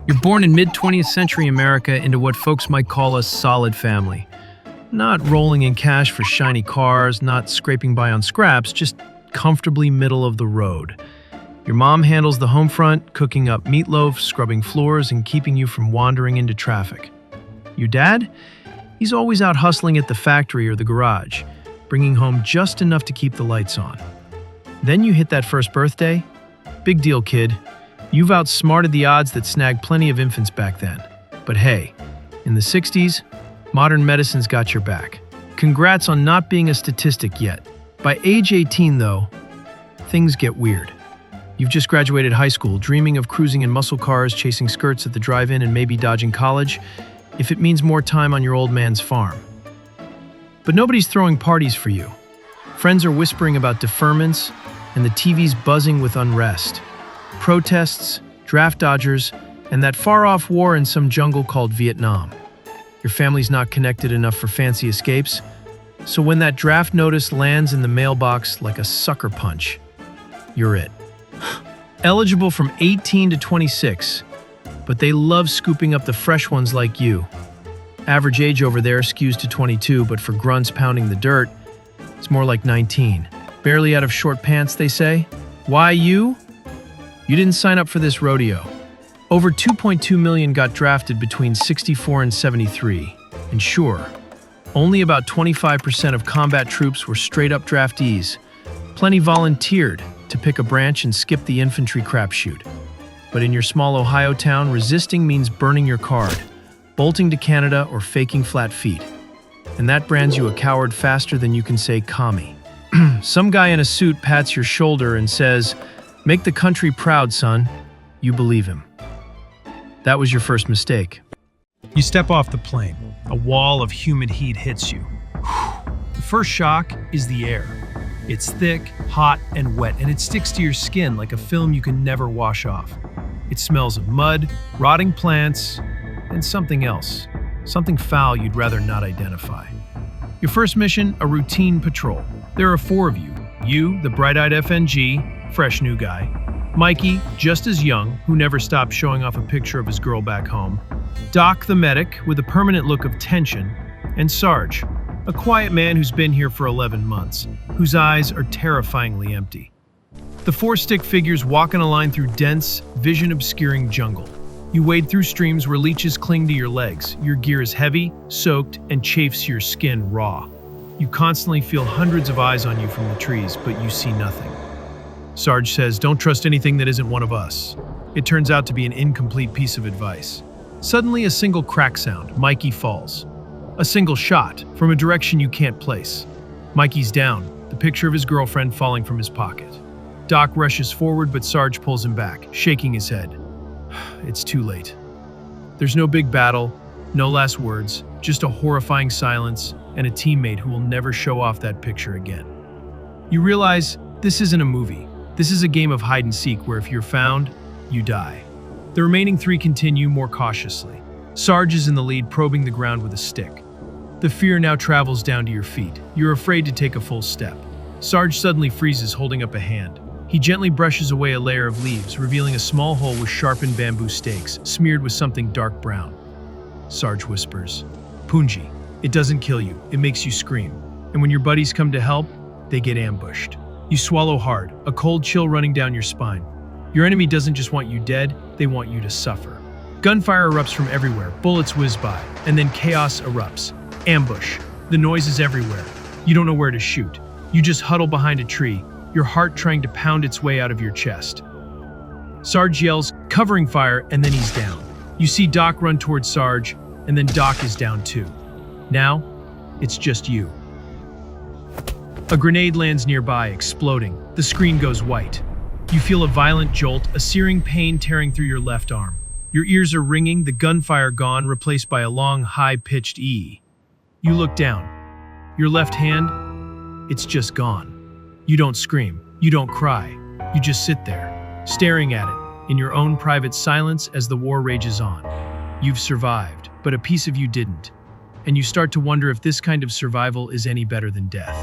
You're born in mid-20th century America into what folks might call a solid family. Not rolling in cash for shiny cars, not scraping by on scraps, just comfortably middle of the road. Your mom handles the home front, cooking up meatloaf, scrubbing floors, and keeping you from wandering into traffic. Your dad? He's always out hustling at the factory or the garage, bringing home just enough to keep the lights on. Then you hit that first birthday. Big deal, kid. You've outsmarted the odds that snagged plenty of infants back then. But hey, in the 60s, modern medicine's got your back. Congrats on not being a statistic yet. By age 18, though, things get weird. You've just graduated high school, dreaming of cruising in muscle cars, chasing skirts at the drive-in, and maybe dodging college, if it means more time on your old man's farm. But nobody's throwing parties for you. Friends are whispering about deferments, and the TV's buzzing with unrest. Protests, draft dodgers, and that far-off war in some jungle called Vietnam. Your family's not connected enough for fancy escapes, so when that draft notice lands in the mailbox like a sucker punch, you're it. Eligible from 18 to 26, but they love scooping up the fresh ones like you. Average age over there skews to 22, but for grunts pounding the dirt, it's more like 19. Barely out of short pants, they say. Why you? You didn't sign up for this rodeo. Over 2.2 million got drafted between 64 and 73. And sure, only about 25% of combat troops were straight-up draftees. Plenty volunteered to pick a branch and skip the infantry crapshoot. But in your small Ohio town, resisting means burning your card, bolting to Canada, or faking flat feet. And that brands you a coward faster than you can say commie. Some guy in a suit pats your shoulder and says, "Make the country proud, son." You believe him. That was your first mistake. You step off the plane. A wall of humid heat hits you. The first shock is the air. It's thick, hot, and wet, and it sticks to your skin like a film you can never wash off. It smells of mud, rotting plants, and something else. Something foul you'd rather not identify. Your first mission, a routine patrol. There are 4 of you. You, the bright-eyed FNG, fresh new guy. Mikey, just as young, who never stopped showing off a picture of his girl back home. Doc, the medic, with a permanent look of tension. And Sarge, a quiet man who's been here for 11 months, whose eyes are terrifyingly empty. The 4 stick figures walk in a line through dense, vision-obscuring jungle. You wade through streams where leeches cling to your legs. Your gear is heavy, soaked, and chafes your skin raw. You constantly feel hundreds of eyes on you from the trees, but you see nothing. Sarge says, "Don't trust anything that isn't one of us." It turns out to be an incomplete piece of advice. Suddenly, a single crack sound. Mikey falls. A single shot from a direction you can't place. Mikey's down, the picture of his girlfriend falling from his pocket. Doc rushes forward, but Sarge pulls him back, shaking his head. It's too late. There's no big battle, no last words, just a horrifying silence and a teammate who will never show off that picture again. You realize this isn't a movie. This is a game of hide and seek where if you're found, you die. The remaining 3 continue more cautiously. Sarge is in the lead, probing the ground with a stick. The fear now travels down to your feet. You're afraid to take a full step. Sarge suddenly freezes, holding up a hand. He gently brushes away a layer of leaves, revealing a small hole with sharpened bamboo stakes, smeared with something dark brown. Sarge whispers, "Punji, it doesn't kill you, it makes you scream. And when your buddies come to help, they get ambushed." You swallow hard, a cold chill running down your spine. Your enemy doesn't just want you dead, they want you to suffer. Gunfire erupts from everywhere, bullets whiz by, and then chaos erupts. Ambush. The noise is everywhere. You don't know where to shoot. You just huddle behind a tree, your heart trying to pound its way out of your chest. Sarge yells, covering fire, and then he's down. You see Doc run towards Sarge, and then Doc is down too. Now, it's just you. A grenade lands nearby, exploding. The screen goes white. You feel a violent jolt, a searing pain tearing through your left arm. Your ears are ringing, the gunfire gone, replaced by a long, high-pitched E. You look down. Your left hand, it's just gone. You don't scream. You don't cry. You just sit there, staring at it, in your own private silence as the war rages on. You've survived, but a piece of you didn't. And you start to wonder if this kind of survival is any better than death.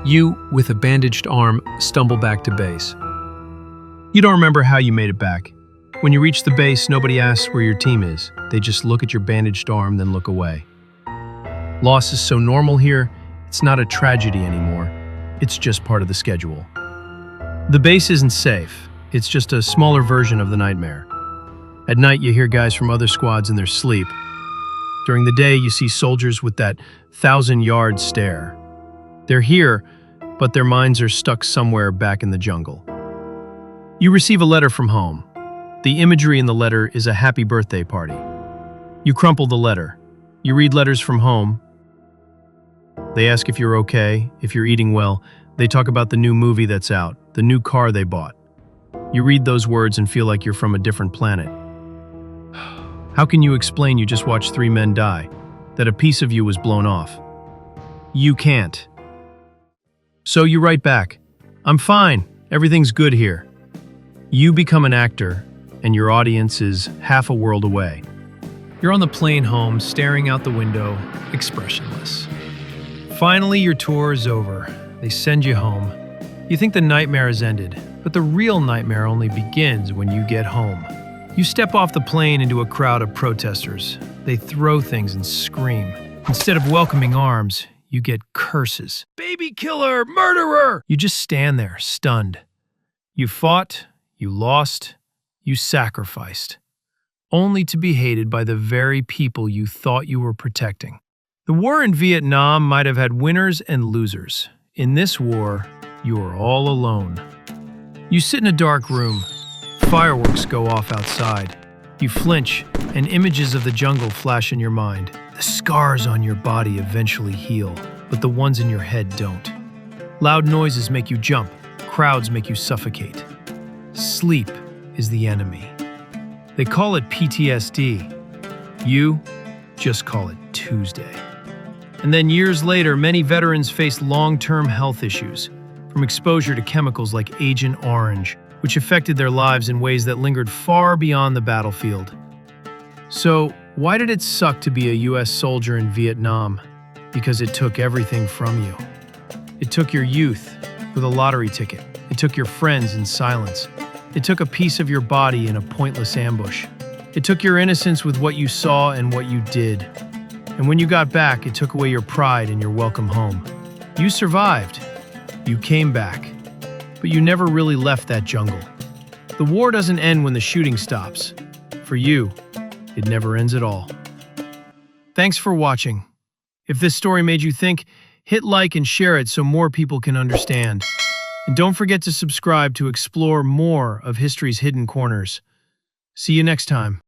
You, with a bandaged arm, stumble back to base. You don't remember how you made it back. When you reach the base, nobody asks where your team is. They just look at your bandaged arm, then look away. Loss is so normal here, it's not a tragedy anymore. It's just part of the schedule. The base isn't safe. It's just a smaller version of the nightmare. At night, you hear guys from other squads in their sleep. During the day, you see soldiers with that 1,000-yard stare. They're here, but their minds are stuck somewhere back in the jungle. You receive a letter from home. The imagery in the letter is a happy birthday party. You crumple the letter. You read letters from home. They ask if you're okay, if you're eating well. They talk about the new movie that's out, the new car they bought. You read those words and feel like you're from a different planet. How can you explain you just watched 3 men die, that a piece of you was blown off? You can't. So you write back, "I'm fine, everything's good here." You become an actor, and your audience is half a world away. You're on the plane home, staring out the window, expressionless. Finally, your tour is over. They send you home. You think the nightmare has ended, but the real nightmare only begins when you get home. You step off the plane into a crowd of protesters. They throw things and scream. Instead of welcoming arms, you get curses. "Baby killer! Murderer!" You just stand there, stunned. You fought, you lost, you sacrificed, only to be hated by the very people you thought you were protecting. The war in Vietnam might have had winners and losers. In this war, you are all alone. You sit in a dark room. Fireworks go off outside. You flinch, and images of the jungle flash in your mind. The scars on your body eventually heal, but the ones in your head don't. Loud noises make you jump. Crowds make you suffocate. Sleep is the enemy. They call it PTSD. You just call it Tuesday. And then years later, many veterans face long-term health issues, from exposure to chemicals like Agent Orange, which affected their lives in ways that lingered far beyond the battlefield. So, why did it suck to be a US soldier in Vietnam? Because it took everything from you. It took your youth with a lottery ticket. It took your friends in silence. It took a piece of your body in a pointless ambush. It took your innocence with what you saw and what you did. And when you got back, it took away your pride and your welcome home. You survived. You came back. But you never really left that jungle. The war doesn't end when the shooting stops. For you, it never ends at all. Thanks for watching. If this story made you think, hit like and share it so more people can understand. And don't forget to subscribe to explore more of history's hidden corners. See you next time.